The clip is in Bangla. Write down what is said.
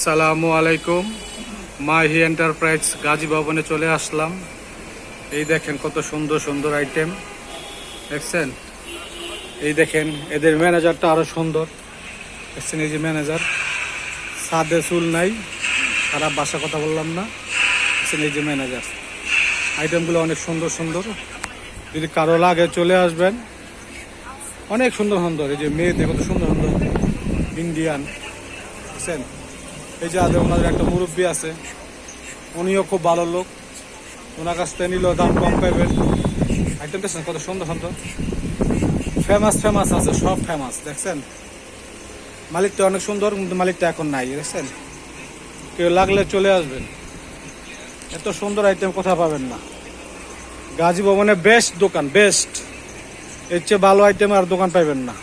আসসালামু আলাইকুম। মাহি এন্টারপ্রাইজ গাজী ভবনে চলে আসলাম। এই দেখেন কত সুন্দর সুন্দর আইটেম দেখছেন। এই দেখেন এদের ম্যানেজারটা আরো সুন্দর দেখছেন। এই যে ম্যানেজার, সাদে চুল নাই, খারাপ ভাষা কথা বললাম না। দেখছেন এই যে ম্যানেজার, আইটেমগুলো অনেক সুন্দর সুন্দর। যদি কারো লাগে চলে আসবেন, অনেক সুন্দর সুন্দর। এই যে মেয়েদের কত সুন্দর সুন্দর ইন্ডিয়ান দেখছেন। এই যে আদে ওনাদের একটা মুরব্বী আছে, উনিও খুব ভালো লোক, ওনার কাছ থেকে নিলেও দাম কম পাইবেন। আইটেম দেখছেন কত সুন্দর সুন্দর, ফেমাস ফেমাস আছে, সব ফেমাস দেখছেন। মালিকটা অনেক সুন্দর, কিন্তু মালিকটা এখন নাই দেখছেন। কেউ লাগলে চলে আসবেন, এত সুন্দর আইটেম কোথাও পাবেন না। গাজী ভবনে বেস্ট দোকান, বেস্ট, এর চেয়ে ভালো আইটেম আর দোকান পাইবেন না।